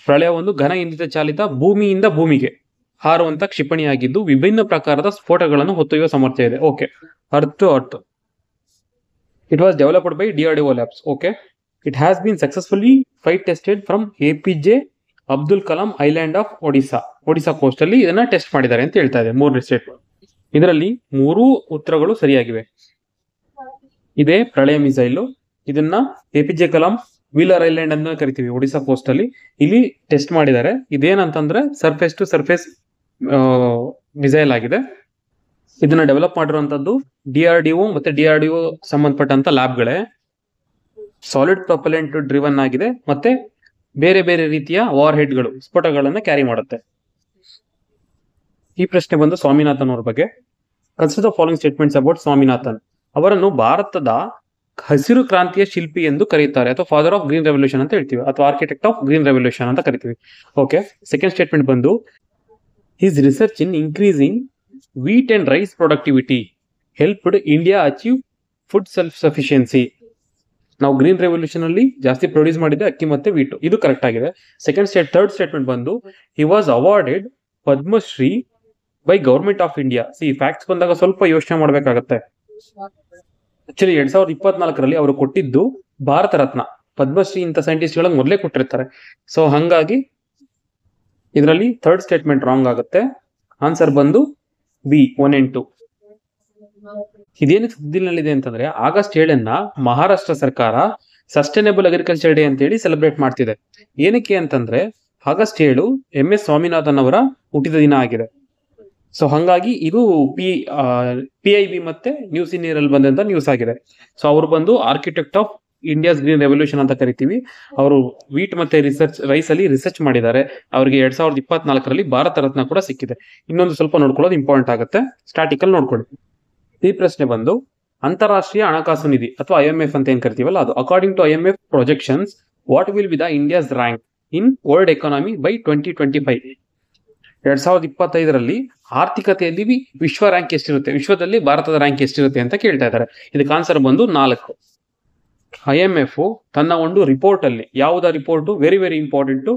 ಪ್ರಳಯ ಒಂದು ಘನ ಇಂಧನ ಚಾಲಿತ ಭೂಮಿಯಿಂದ ಭೂಮಿಗೆ ಹಾರುವಂತ ಕ್ಷಿಪಣಿಯಾಗಿದ್ದು ವಿಭಿನ್ನ ಪ್ರಕಾರದ ಸ್ಫೋಟಗಳನ್ನು ಹೊತ್ತೊಯ್ಯುವ ಸಾಮರ್ಥ್ಯ ಇದೆ. Okay. Earth to earth. It was developed by DRDO labs. Okay. It has been successfully flight tested from APJ Abdul Kalam island of Odisha coast ಅಲ್ಲಿ ಇದನ್ನ ಟೆಸ್ಟ್ ಮಾಡಿದ್ದಾರೆ ಅಂತ ಹೇಳ್ತಾ ಇದೆ. 3ನೇ ಸ್ಟೇಟ್ಮೆಂಟ್. ಇದರಲ್ಲಿ 3 ಉತ್ತರಗಳು ಸರಿಯಾಗಿವೆ. ಇದೇ ಪ್ರಳಯ ಮಿಸೈಲ್. ಇದನ್ನ APJ ಕಲಾಂ ವೀಲರ್ ಐಲ್ಯಾಂಡ್ ಅನ್ನ ಕರಿತೀವಿ ಒಡಿಸಾ ಕೋಸ್ಟ್ ಅಲ್ಲಿ. ಇಲ್ಲಿ ಟೆಸ್ಟ್ ಮಾಡಿದ್ದಾರೆ. ಇದೇನಂತಂದ್ರೆ ಸರ್ಫೇಸ್ ಟು ಸರ್ಫೇಸ್ ಮಿಸೈಲ್ ಆಗಿದೆ. ಇದನ್ನ ಡೆವಲಪ್ ಮಾಡಿರುವಂತದ್ದು DRDO ಮತ್ತೆ DRDO ಸಂಬಂಧಪಟ್ಟಂತ ಲ್ಯಾಬ್ಗಳೇ. ಸಾಲಿಡ್ ಪ್ರೊಪೆಲೆಂಟ್ ಡ್ರಿವನ್ ಆಗಿದೆ ಮತ್ತೆ ಬೇರೆ ಬೇರೆ ರೀತಿಯ ವಾರ್ ಹೆಡ್ಗಳು ಸ್ಫೋಟಗಳನ್ನ ಕ್ಯಾರಿ ಮಾಡುತ್ತೆ. ಈ ಪ್ರಶ್ನೆ ಬಂದು ಸ್ವಾಮಿನಾಥನ್ ಅವ್ರ ಬಗ್ಗೆ. Consider the following statements about Swaminathan. ಅವರನ್ನು ಭಾರತದ ಹಸಿರು ಕ್ರಾಂತಿಯ ಶಿಲ್ಪಿ ಎಂದು ಕರೀತಾರೆ, ಅಥವಾ ಫಾದರ್ ಆಫ್ ಗ್ರೀನ್ ರೆವಲ್ಯೂಷನ್ ಅಂತ ಹೇಳ್ತೀವಿ, ಅಥವಾ ಆರ್ಕಿಟೆಕ್ಟ್ ಆಫ್ ಗ್ರೀನ್ ರೆವಲ್ಯೂಷನ್ ಅಂತ ಕರಿತೀವಿ. ಓಕೆ. ಸೆಕೆಂಡ್ ಸ್ಟೇಟ್ಮೆಂಟ್ ಬಂದು his research in increasing wheat and rice productivity helped India achieve food self sufficiency. ನಾವು ಗ್ರೀನ್ ರೆವಲ್ಯೂಷನ್ ಅಲ್ಲಿ ಜಾಸ್ತಿ ಪ್ರೊಡ್ಯೂಸ್ ಮಾಡಿದ್ದೆ ಅಕ್ಕಿ ಮತ್ತೆ ವೀಟು. ಇದು ಕರೆಕ್ಟ್ ಆಗಿದೆ. ಥರ್ಡ್ ಸ್ಟೇಟ್ಮೆಂಟ್ ಬಂದು he was awarded Padma Shri by government of India. Facts ಬಂದಾಗ ಸ್ವಲ್ಪ ಯೋಚನೆ ಮಾಡ್ಬೇಕಾಗತ್ತೆ. ಆಕ್ಚುಲಿ 2024ರಲ್ಲಿ ಅವರು ಕೊಟ್ಟಿದ್ದು ಭಾರತ ರತ್ನ. ಪದ್ಮಶ್ರೀ ಇಂಥ ಸೈಂಟಿಸ್ಟ್ ಗಳಿಗೆ ಮೊದಲೇ ಕೊಟ್ಟಿರ್ತಾರೆ. ಸೊ ಹಂಗಾಗಿ ಇದರಲ್ಲಿ ಥರ್ಡ್ ಸ್ಟೇಟ್ಮೆಂಟ್ ರಾಂಗ್ ಆಗುತ್ತೆ. ಆನ್ಸರ್ ಬಂದು B 1 and 2. ಇದೇನು ಸುದ್ದಿನಲ್ಲಿದೆ ಅಂತಂದ್ರೆ ಆಗಸ್ಟ್ 7 ಮಹಾರಾಷ್ಟ್ರ ಸರ್ಕಾರ ಸಸ್ಟೈನಬಲ್ ಅಗ್ರಿಕಲ್ಚರ್ ಡೇ ಅಂತೇಳಿ ಸೆಲೆಬ್ರೇಟ್ ಮಾಡ್ತಿದೆ. ಏನಕ್ಕೆ ಅಂತಂದ್ರೆ ಆಗಸ್ಟ್ 7 MS ಸ್ವಾಮಿನಾಥನ್ ಅವರ ಹುಟ್ಟಿದ ದಿನ ಆಗಿದೆ. ಸೊ ಹಂಗಾಗಿ ಇದು PIB ಮತ್ತೆ ನ್ಯೂಸ್ ಇಂಡಿಯನ್ ಅಲ್ಲಿ ಬಂದಂತ ನ್ಯೂಸ್ ಆಗಿದೆ. ಸೊ ಅವರು ಬಂದು architect of India's green revolution ಅಂತ ಕರಿತೀವಿ. ಅವರು ವೀಟ್ ಮತ್ತೆ ರೈಸ್ ಅಲ್ಲಿ ರಿಸರ್ಚ್ ಮಾಡಿದ್ದಾರೆ. ಅವರಿಗೆ 2024ರಲ್ಲಿ ಭಾರತ ರತ್ನ ಕೂಡ ಸಿಕ್ಕಿದೆ. ಇನ್ನೊಂದು ಸ್ವಲ್ಪ ನೋಡ್ಕೊಳ್ಳೋದು ಇಂಪಾರ್ಟೆಂಟ್ ಆಗುತ್ತೆ, ಸ್ಟಾಟಿಕಲ್ ನೋಡ್ಕೊಳ್ಳಿ. ಈ ಪ್ರಶ್ನೆ ಬಂದು ಅಂತಾರಾಷ್ಟ್ರೀಯ ಹಣಕಾಸು ನಿಧಿ ಅಥವಾ IMF ಅಂತ ಏನ್ ಕರಿತೀವಲ್ಲ ಅದು, according to IMF projections what will be the India's rank in world economy by 2025. 2025ರಲ್ಲಿ ಆರ್ಥಿಕತೆಯಲ್ಲಿ ವಿಶ್ವ ರ್ಯಾಂಕ್ ಎಷ್ಟಿರುತ್ತೆ, ವಿಶ್ವದಲ್ಲಿ ಭಾರತದ ರ್ಯಾಂಕ್ ಎಷ್ಟಿರುತ್ತೆ ಅಂತ ಕೇಳ್ತಾ ಇದ್ದಾರೆ. ಇದಕ್ಕೆ ಆನ್ಸರ್ ಬಂದು 4. IMF ತನ್ನ ಒಂದು ರಿಪೋರ್ಟ್ ಅಲ್ಲಿ, ಯಾವುದ report very very important,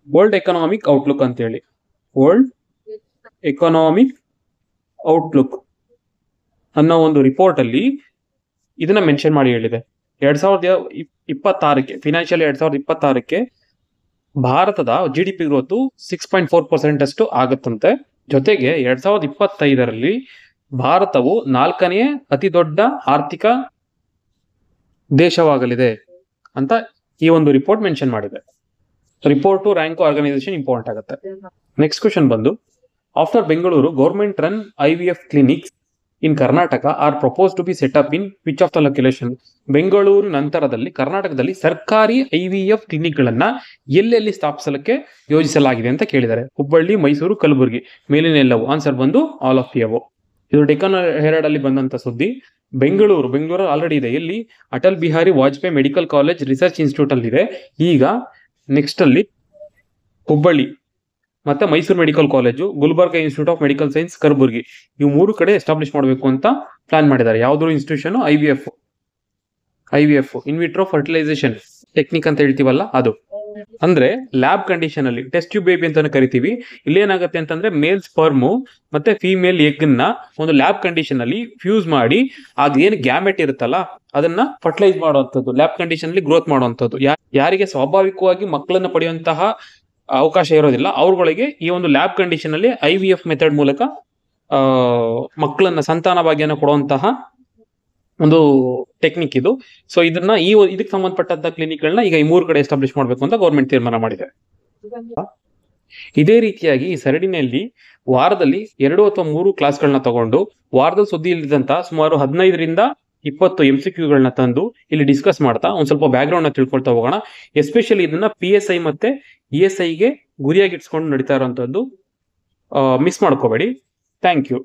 world economic outlook ಅಂತ ಹೇಳಿ, ವರ್ಲ್ಡ್ ಎಕನಾಮಿಕ್ ಔಟ್ಲುಕ್ ಅನ್ನೋ ಒಂದು ರಿಪೋರ್ಟ್ ಅಲ್ಲಿ ಇದನ್ನ ಮೆನ್ಷನ್ ಮಾಡಿ ಹೇಳಿದೆ. 2026ಕ್ಕೆ ಫಿನಾನ್ಷಿಯಲ್ 2026ಕ್ಕೆ ಭಾರತದ GDP ಗ್ರೋತ್ 6.4% ಅಷ್ಟು ಆಗುತ್ತಂತೆ. ಜೊತೆಗೆ 2025ರಲ್ಲಿ ಭಾರತವು 4ನೇ ಅತಿ ದೊಡ್ಡ ಆರ್ಥಿಕ ದೇಶವಾಗಲಿದೆ ಅಂತ ಈ ಒಂದು ರಿಪೋರ್ಟ್ ಮೆನ್ಷನ್ ಮಾಡಿದೆ. ರಿಪೋರ್ಟು ರ್ಯಾಂಕ್ ಆರ್ಗನೈಸೇಷನ್ ಇಂಪಾರ್ಟೆಂಟ್ ಆಗುತ್ತೆ. ನೆಕ್ಸ್ಟ್ ಕ್ವಶನ್ ಬಂದು after Bengaluru government run IVF clinics in Karnataka are propose to be set up in which of the location. Bengaluru ನಂತರದಲ್ಲಿ ಕರ್ನಾಟಕದಲ್ಲಿ ಸರ್ಕಾರಿ IVF ಕ್ಲಿನಿಕ್ ಗಳನ್ನ ಎಲ್ಲೆಲ್ಲಿ ಸ್ಥಾಪಿಸಲಿಕ್ಕೆ ಯೋಜಿಸಲಾಗಿದೆ ಅಂತ ಕೇಳಿದ್ದಾರೆ. ಹುಬ್ಬಳ್ಳಿ, ಮೈಸೂರು, ಕಲಬುರಗಿ, ಮೇಲಿನ ಎಲ್ಲವು. ಆನ್ಸರ್ ಬಂದು ಆಲ್ ಆಫ್ ದಿ ಅಬೌವ್. ಇದು ಡೆಕ್ಕನ್ ಹೆರಾಲ್ಡ್ ಅಲ್ಲಿ ಬಂದಂತ ಸುದ್ದಿ. ಬೆಂಗಳೂರು ಆಲ್ರೆಡಿ ಇದೆ. ಎಲ್ಲಿ? Atal Bihari Vajpayee medical college research institute ಅಲ್ಲಿ ಇದೆ. ಈಗ ನೆಕ್ಸ್ಟ್ ಅಲ್ಲಿ ಹುಬ್ಬಳ್ಳಿ ಮತ್ತೆ Mysuru medical college, Gulbarga institute of medical science Kalaburagi, ಇವು 3 ಕಡೆ ಎಸ್ಟಾಬ್ಲಿಷ್ ಮಾಡಬೇಕು ಅಂತ ಪ್ಲಾನ್ ಮಾಡಿದ್ದಾರೆ. ಯಾವ್ದು institution? IVF in vitro fertilisation technique ಅಂತ ಹೇಳ್ತೀವಲ್ಲ ಅದು. ಅಂದ್ರೆ ಲ್ಯಾಬ್ ಕಂಡೀಷನ್ ಅಲ್ಲಿ ಟೆಸ್ಟ್ ಟ್ಯೂಬ್ ಬೇಬಿ ಅಂತಾನೆ ಕರಿತೀವಿ. ಇಲ್ಲೇನಾಗುತ್ತೆ ಅಂತಂದ್ರೆ ಮೇಲ್ ಸ್ಪರ್ಮು ಮತ್ತೆ ಫೀಮೇಲ್ ಎಗ್ ನ ಒಂದು ಲ್ಯಾಬ್ ಕಂಡೀಷನ್ ಅಲ್ಲಿ ಫ್ಯೂಸ್ ಮಾಡಿ ಅದೇನು ಗ್ಯಾಮೆಟ್ ಇರುತ್ತಲ್ಲ ಅದನ್ನ ಫರ್ಟಿಲೈಸ್ ಮಾಡುವಂಥದ್ದು, ಲ್ಯಾಬ್ ಕಂಡೀಷನ್ ಅಲ್ಲಿ ಗ್ರೋತ್ ಮಾಡುವಂಥದ್ದು. ಯಾರಿಗೆ ಸ್ವಾಭಾವಿಕವಾಗಿ ಮಕ್ಕಳನ್ನ ಪಡೆಯುವಂತಹ ಅವಕಾಶ ಇರೋದಿಲ್ಲ ಅವ್ರಗಳಿಗೆ ಈ ಒಂದು ಲ್ಯಾಬ್ ಕಂಡೀಷನ್ ಅಲ್ಲಿ IVF ಮೆಥಡ್ ಮೂಲಕ ಮಕ್ಕಳನ್ನ ಸಂತಾನ ಭಾಗ್ಯನ ಕೊಡುವಂತಹ ಒಂದು ಟೆಕ್ನಿಕ್ ಇದು. ಸೊ ಇದನ್ನ ಇದಕ್ಕೆ ಸಂಬಂಧಪಟ್ಟಂತ ಕ್ಲಿನಿಕ್ಗಳನ್ನ ಈಗ ಈ 3 ಕಡೆ ಎಸ್ಟಾಬ್ಲಿಷ್ ಮಾಡಬೇಕು ಅಂತ ಗೌರ್ಮೆಂಟ್ ತೀರ್ಮಾನ ಮಾಡಿದೆ. ಇದೇ ರೀತಿಯಾಗಿ ಈ ಸರಣಿಯಲ್ಲಿ ವಾರದಲ್ಲಿ 2 ಅಥವಾ 3 ಕ್ಲಾಸ್ಗಳನ್ನ ತಗೊಂಡು ವಾರದಲ್ಲಿ ಸುದ್ದಿ ಇಲ್ಲಿದ್ದಂತ ಸುಮಾರು 15ರಿಂದ 20 MCQಗಳನ್ನ ತಂದು ಇಲ್ಲಿ ಡಿಸ್ಕಸ್ ಮಾಡ್ತಾ ಒಂದ್ ಸ್ವಲ್ಪ ಬ್ಯಾಕ್ ಗ್ರೌಂಡ್ ನ ತಿಳ್ಕೊಳ್ತಾ ಹೋಗೋಣ. ಎಸ್ಪೆಷಲಿ ಇದನ್ನ PSI ಮತ್ತೆ ESIಗೆ ಗುರಿಯಾಗಿಟ್ಸ್ಕೊಂಡು ನಡೀತಾ ಇರುವಂತದ್ದು ಮಿಸ್ ಮಾಡ್ಕೋಬೇಡಿ. Thank you.